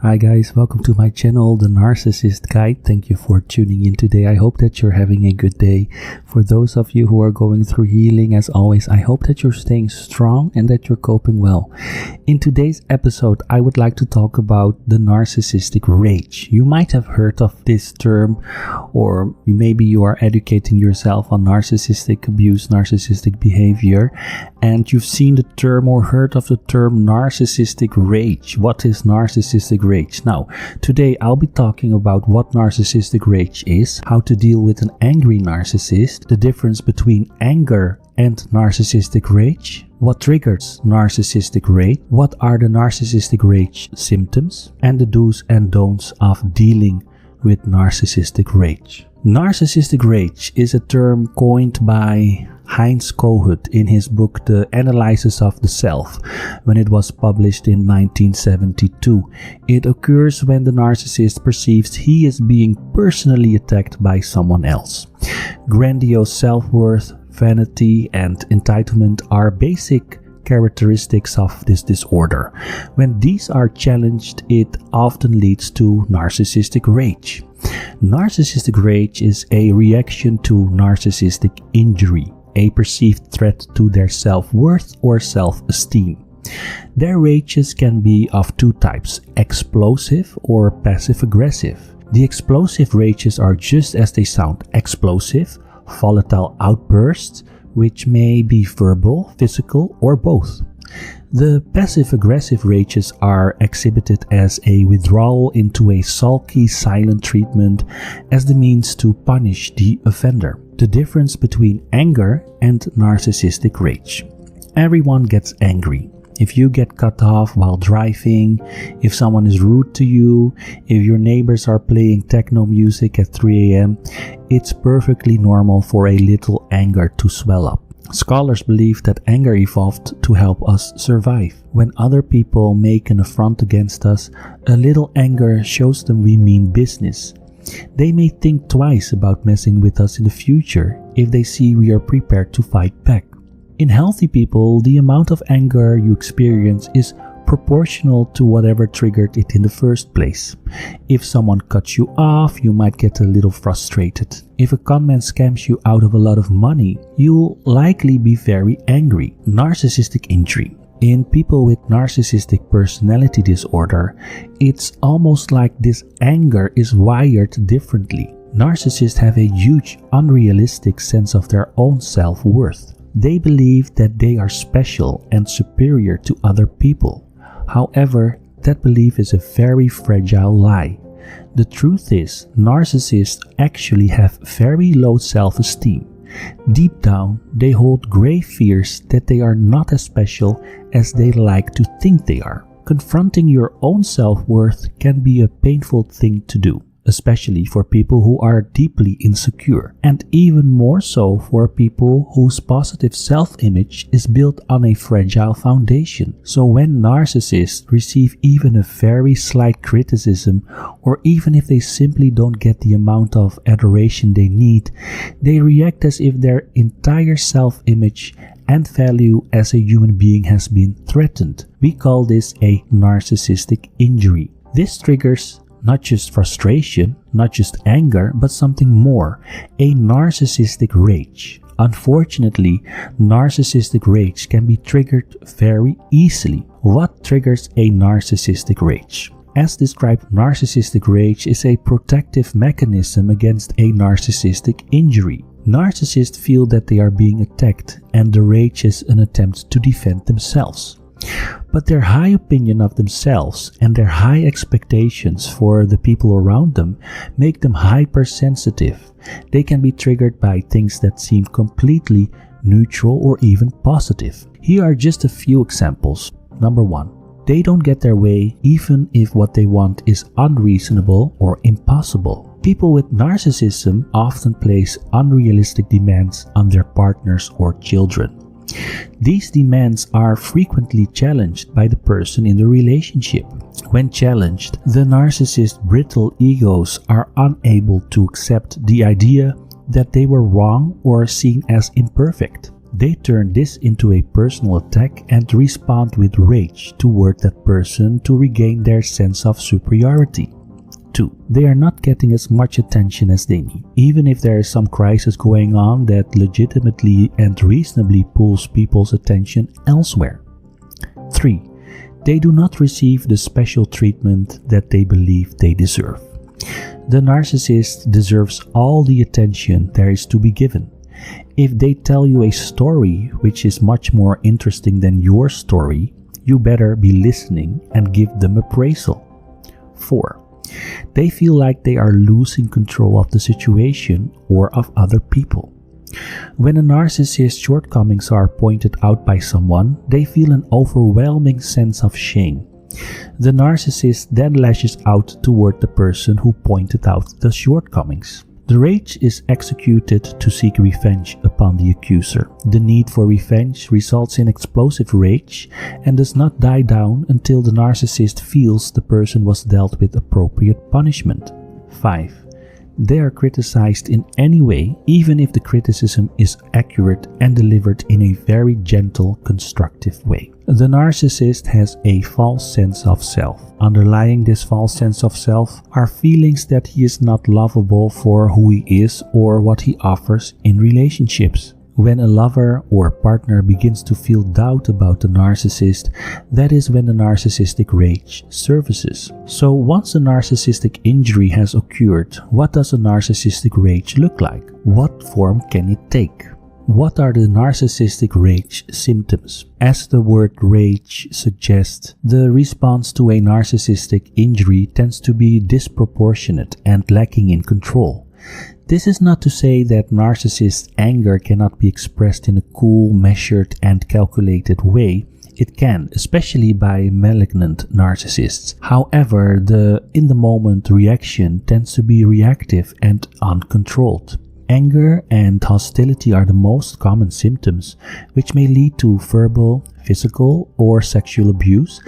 Hi guys, welcome to my channel, The Narcissist Guide. Thank you for tuning in today. I hope that you're having a good day. For those of you who are going through healing, as always, I hope that you're staying strong and that you're coping well. In today's episode, I would like to talk about the narcissistic rage. You might have heard of this term, or maybe you are educating yourself on narcissistic abuse, narcissistic behavior, and you've seen the term or heard of the term narcissistic rage. What is narcissistic rage? Now, today I'll be talking about what narcissistic rage is, how to deal with an angry narcissist, the difference between anger and narcissistic rage, what triggers narcissistic rage, what are the narcissistic rage symptoms, and the do's and don'ts of dealing with narcissistic rage. Narcissistic rage is a term coined by Heinz Kohut in his book The Analysis of the Self, when it was published in 1972. It occurs when the narcissist perceives he is being personally attacked by someone else. Grandiose self-worth, vanity, and entitlement are basic characteristics of this disorder. When these are challenged, it often leads to narcissistic rage. Narcissistic rage is a reaction to narcissistic injury, a perceived threat to their self-worth or self-esteem. Their rages can be of two types, explosive or passive-aggressive. The explosive rages are just as they sound, explosive, volatile outbursts, which may be verbal, physical, or both. The passive-aggressive rages are exhibited as a withdrawal into a sulky, silent treatment as the means to punish the offender. The difference between anger and narcissistic rage. Everyone gets angry. If you get cut off while driving, if someone is rude to you, if your neighbors are playing techno music at 3 a.m., it's perfectly normal for a little anger to swell up. Scholars believe that anger evolved to help us survive. When other people make an affront against us, a little anger shows them we mean business. They may think twice about messing with us in the future if they see we are prepared to fight back. In healthy people, the amount of anger you experience is proportional to whatever triggered it in the first place. If someone cuts you off, you might get a little frustrated. If a conman scams you out of a lot of money, you'll likely be very angry. Narcissistic injury. In people with narcissistic personality disorder, it's almost like this anger is wired differently. Narcissists have a huge, unrealistic sense of their own self-worth. They believe that they are special and superior to other people. However, that belief is a very fragile lie. The truth is, narcissists actually have very low self-esteem. Deep down, they hold grave fears that they are not as special as they like to think they are. Confronting your own self-worth can be a painful thing to do, especially for people who are deeply insecure, and even more so for people whose positive self-image is built on a fragile foundation. So when narcissists receive even a very slight criticism, or even if they simply don't get the amount of adoration they need, they react as if their entire self-image and value as a human being has been threatened. We call this a narcissistic injury. This triggers not just frustration, not just anger, but something more, a narcissistic rage. Unfortunately, narcissistic rage can be triggered very easily. What triggers a narcissistic rage? As described, narcissistic rage is a protective mechanism against a narcissistic injury. Narcissists feel that they are being attacked, and the rage is an attempt to defend themselves. But their high opinion of themselves and their high expectations for the people around them make them hypersensitive. They can be triggered by things that seem completely neutral or even positive. Here are just a few examples. Number 1. They don't get their way even if what they want is unreasonable or impossible. People with narcissism often place unrealistic demands on their partners or children. These demands are frequently challenged by the person in the relationship. When challenged, the narcissist's brittle egos are unable to accept the idea that they were wrong or seen as imperfect. They turn this into a personal attack and respond with rage toward that person to regain their sense of superiority. 2. They are not getting as much attention as they need, even if there is some crisis going on that legitimately and reasonably pulls people's attention elsewhere. 3. They do not receive the special treatment that they believe they deserve. The narcissist deserves all the attention there is to be given. If they tell you a story which is much more interesting than your story, you better be listening and give them appraisal. 4. They feel like they are losing control of the situation or of other people. When a narcissist's shortcomings are pointed out by someone, they feel an overwhelming sense of shame. The narcissist then lashes out toward the person who pointed out the shortcomings. The rage is executed to seek revenge upon the accuser. The need for revenge results in explosive rage and does not die down until the narcissist feels the person was dealt with appropriate punishment. 5. They are criticized in any way, even if the criticism is accurate and delivered in a very gentle, constructive way. The narcissist has a false sense of self. Underlying this false sense of self are feelings that he is not lovable for who he is or what he offers in relationships. When a lover or partner begins to feel doubt about the narcissist, that is when the narcissistic rage surfaces. So once a narcissistic injury has occurred, what does a narcissistic rage look like? What form can it take? What are the narcissistic rage symptoms? As the word rage suggests, the response to a narcissistic injury tends to be disproportionate and lacking in control. This is not to say that narcissist anger cannot be expressed in a cool, measured, and calculated way. It can, especially by malignant narcissists. However, the in-the-moment reaction tends to be reactive and uncontrolled. Anger and hostility are the most common symptoms, which may lead to verbal, physical, or sexual abuse,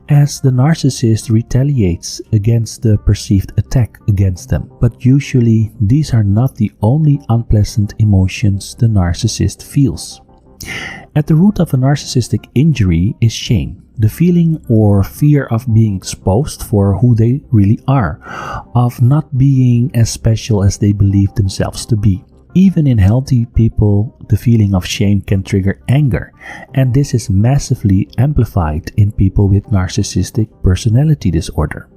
as the narcissist retaliates against the perceived attack against them. But usually, these are not the only unpleasant emotions the narcissist feels. At the root of a narcissistic injury is shame, the feeling or fear of being exposed for who they really are, of not being as special as they believe themselves to be. Even in healthy people, the feeling of shame can trigger anger, and this is massively amplified in people with narcissistic personality disorder.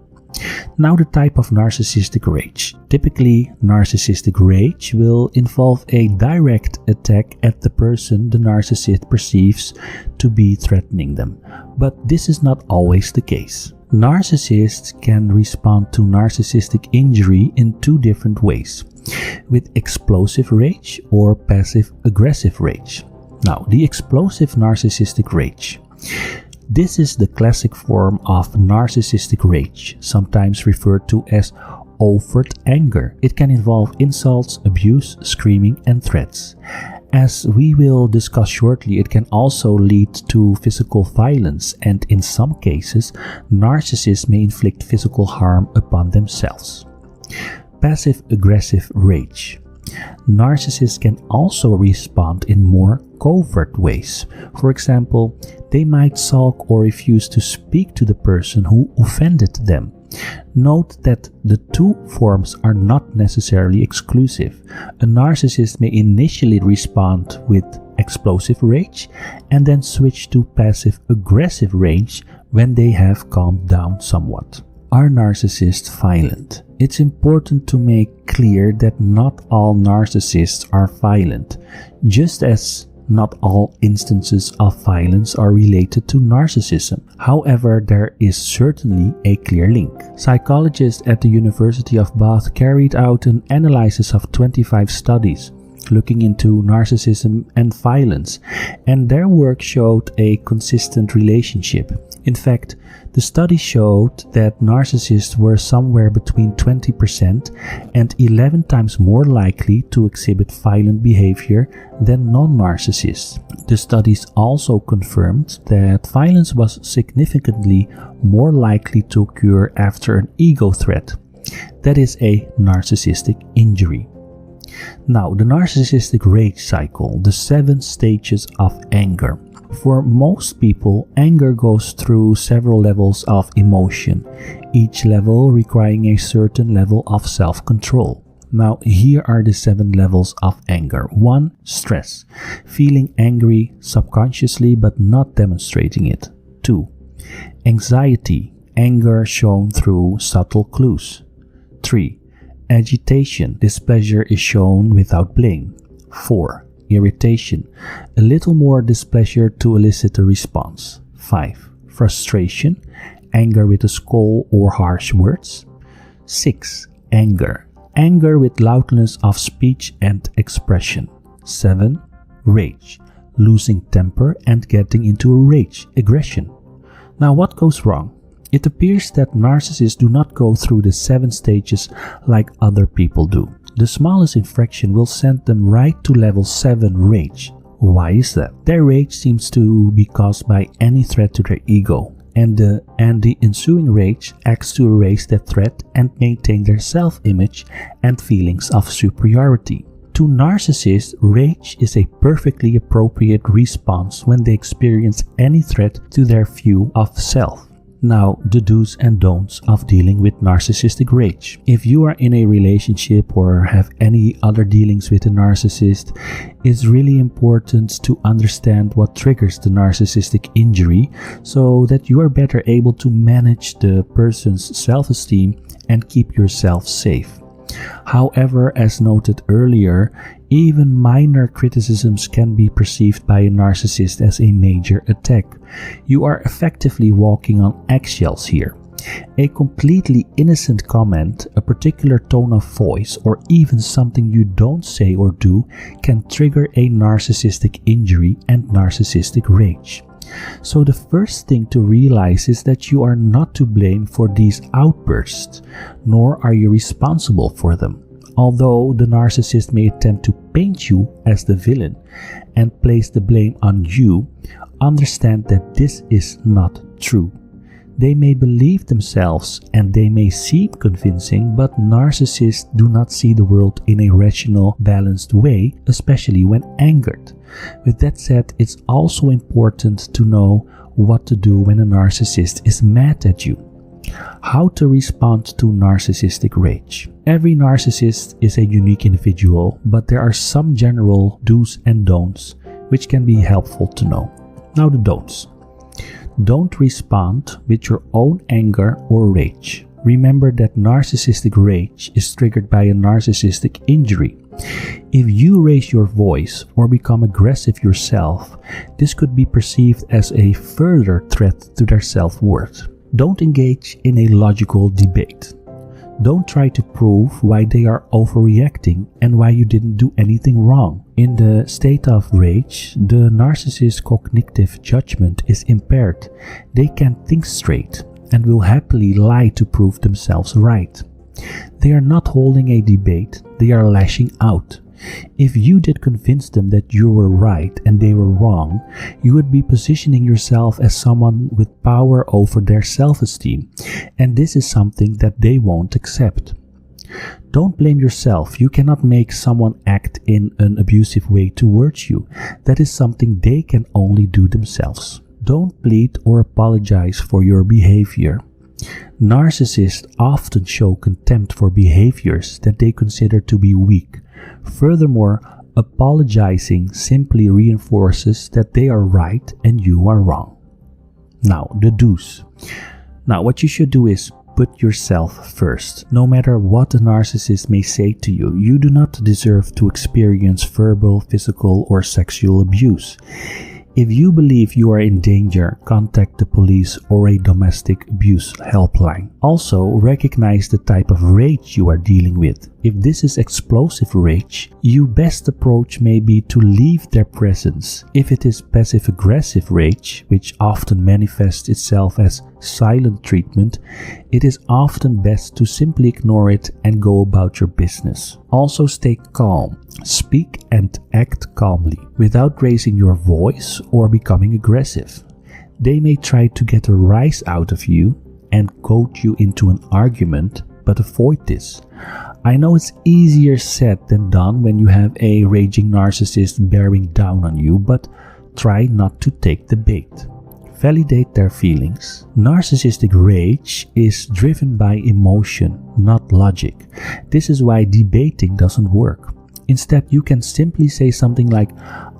Now, the type of narcissistic rage. Typically, narcissistic rage will involve a direct attack at the person the narcissist perceives to be threatening them, but this is not always the case. Narcissists can respond to narcissistic injury in two different ways, with explosive rage or passive-aggressive rage. Now, the explosive narcissistic rage. This is the classic form of narcissistic rage, sometimes referred to as overt anger. It can involve insults, abuse, screaming, and threats. As we will discuss shortly, it can also lead to physical violence, and in some cases, narcissists may inflict physical harm upon themselves. Passive-aggressive rage. Narcissists can also respond in more covert ways. For example, they might sulk or refuse to speak to the person who offended them. Note that the two forms are not necessarily exclusive. A narcissist may initially respond with explosive rage and then switch to passive-aggressive rage when they have calmed down somewhat. Are narcissists violent? It's important to make clear that not all narcissists are violent, just as not all instances of violence are related to narcissism. However, there is certainly a clear link. Psychologists at the University of Bath carried out an analysis of 25 studies looking into narcissism and violence, and their work showed a consistent relationship. In fact, the study showed that narcissists were somewhere between 20% and 11 times more likely to exhibit violent behavior than non-narcissists. The studies also confirmed that violence was significantly more likely to occur after an ego threat, that is, a narcissistic injury. Now, the narcissistic rage cycle, the 7 stages of anger. For most people, anger goes through several levels of emotion, each level requiring a certain level of self-control. Now, here are the 7 levels of anger. 1. Stress, feeling angry subconsciously but not demonstrating it. 2. Anxiety, anger shown through subtle clues. 3. Agitation, displeasure is shown without blame. 4. Irritation, a little more displeasure to elicit a response. 5. Frustration, anger with a scold or harsh words. 6. Anger, anger with loudness of speech and expression. 7. Rage, losing temper and getting into a rage, aggression. Now, what goes wrong? It appears that narcissists do not go through the 7 stages like other people do. The smallest infraction will send them right to level 7 rage. Why is that? Their rage seems to be caused by any threat to their ego, and the ensuing rage acts to erase that threat and maintain their self-image and feelings of superiority. To narcissists, rage is a perfectly appropriate response when they experience any threat to their view of self. Now, the do's and don'ts of dealing with narcissistic rage. If you are in a relationship or have any other dealings with a narcissist, it's really important to understand what triggers the narcissistic injury so that you are better able to manage the person's self-esteem and keep yourself safe. However, as noted earlier, even minor criticisms can be perceived by a narcissist as a major attack. You are effectively walking on eggshells here. A completely innocent comment, a particular tone of voice, or even something you don't say or do can trigger a narcissistic injury and narcissistic rage. So the first thing to realize is that you are not to blame for these outbursts, nor are you responsible for them. Although the narcissist may attempt to paint you as the villain and place the blame on you, understand that this is not true. They may believe themselves and they may seem convincing, but narcissists do not see the world in a rational, balanced way, especially when angered. With that said, it's also important to know what to do when a narcissist is mad at you. How to respond to narcissistic rage. Every narcissist is a unique individual, but there are some general do's and don'ts which can be helpful to know. Now the don'ts. Don't respond with your own anger or rage. Remember that narcissistic rage is triggered by a narcissistic injury. If you raise your voice or become aggressive yourself, this could be perceived as a further threat to their self-worth. Don't engage in a logical debate. Don't try to prove why they are overreacting and why you didn't do anything wrong. In the state of rage, the narcissist's cognitive judgment is impaired. They can't think straight and will happily lie to prove themselves right. They are not holding a debate, they are lashing out. If you did convince them that you were right and they were wrong, you would be positioning yourself as someone with power over their self-esteem, and this is something that they won't accept. Don't blame yourself. You cannot make someone act in an abusive way towards you. That is something they can only do themselves. Don't plead or apologize for your behavior. Narcissists often show contempt for behaviors that they consider to be weak. Furthermore, apologizing simply reinforces that they are right and you are wrong. Now, the do's. Now, what you should do is put yourself first. No matter what a narcissist may say to you, you do not deserve to experience verbal, physical, or sexual abuse. If you believe you are in danger, contact the police or a domestic abuse helpline. Also, recognize the type of rage you are dealing with. If this is explosive rage, your best approach may be to leave their presence. If it is passive-aggressive rage, which often manifests itself as silent treatment, it is often best to simply ignore it and go about your business. Also, stay calm. Speak and act calmly, without raising your voice or becoming aggressive. They may try to get a rise out of you and goad you into an argument, but avoid this. I know it's easier said than done when you have a raging narcissist bearing down on you, but try not to take the bait. Validate their feelings. Narcissistic rage is driven by emotion, not logic. This is why debating doesn't work. Instead, you can simply say something like,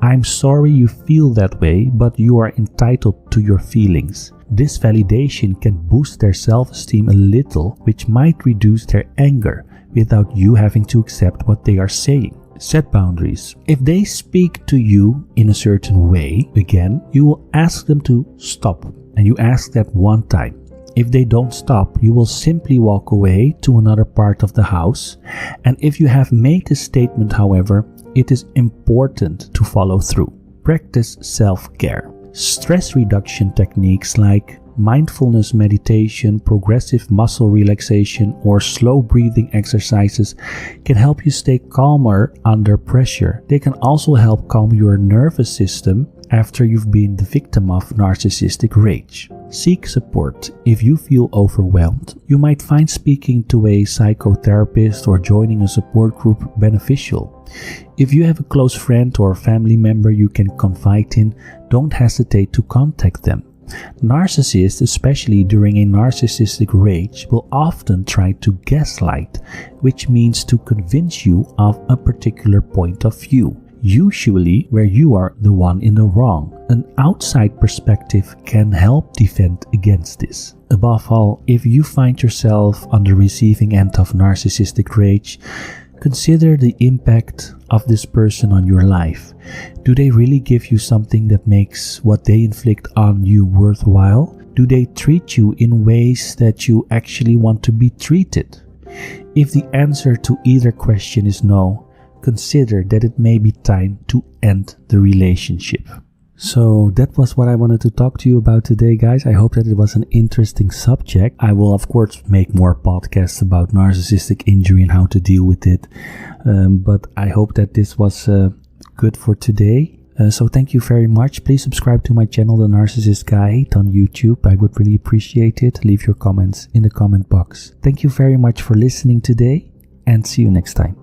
"I'm sorry you feel that way, but you are entitled to your feelings." This validation can boost their self-esteem a little, which might reduce their anger without you having to accept what they are saying. Set boundaries. If they speak to you in a certain way, again, you will ask them to stop, and you ask that one time. If they don't stop, you will simply walk away to another part of the house. And if you have made a statement, however, it is important to follow through. Practice self-care. Stress reduction techniques like mindfulness meditation, progressive muscle relaxation, or slow breathing exercises can help you stay calmer under pressure. They can also help calm your nervous system after you've been the victim of narcissistic rage. Seek support. If you feel overwhelmed, you might find speaking to a psychotherapist or joining a support group beneficial. If you have a close friend or family member you can confide in, don't hesitate to contact them. Narcissists, especially during a narcissistic rage, will often try to gaslight, which means to convince you of a particular point of view, usually where you are the one in the wrong. An outside perspective can help defend against this. Above all, if you find yourself on the receiving end of narcissistic rage, consider the impact of this person on your life. Do they really give you something that makes what they inflict on you worthwhile? Do they treat you in ways that you actually want to be treated? If the answer to either question is no, consider that it may be time to end the relationship. So that was what I wanted to talk to you about today, guys. I hope that it was an interesting subject. I will, of course, make more podcasts about narcissistic injury and how to deal with it. But I hope that this was good for today. So thank you very much. Please subscribe to my channel, The Narcissist Guide, on YouTube. I would really appreciate it. Leave your comments in the comment box. Thank you very much for listening today, and see you next time.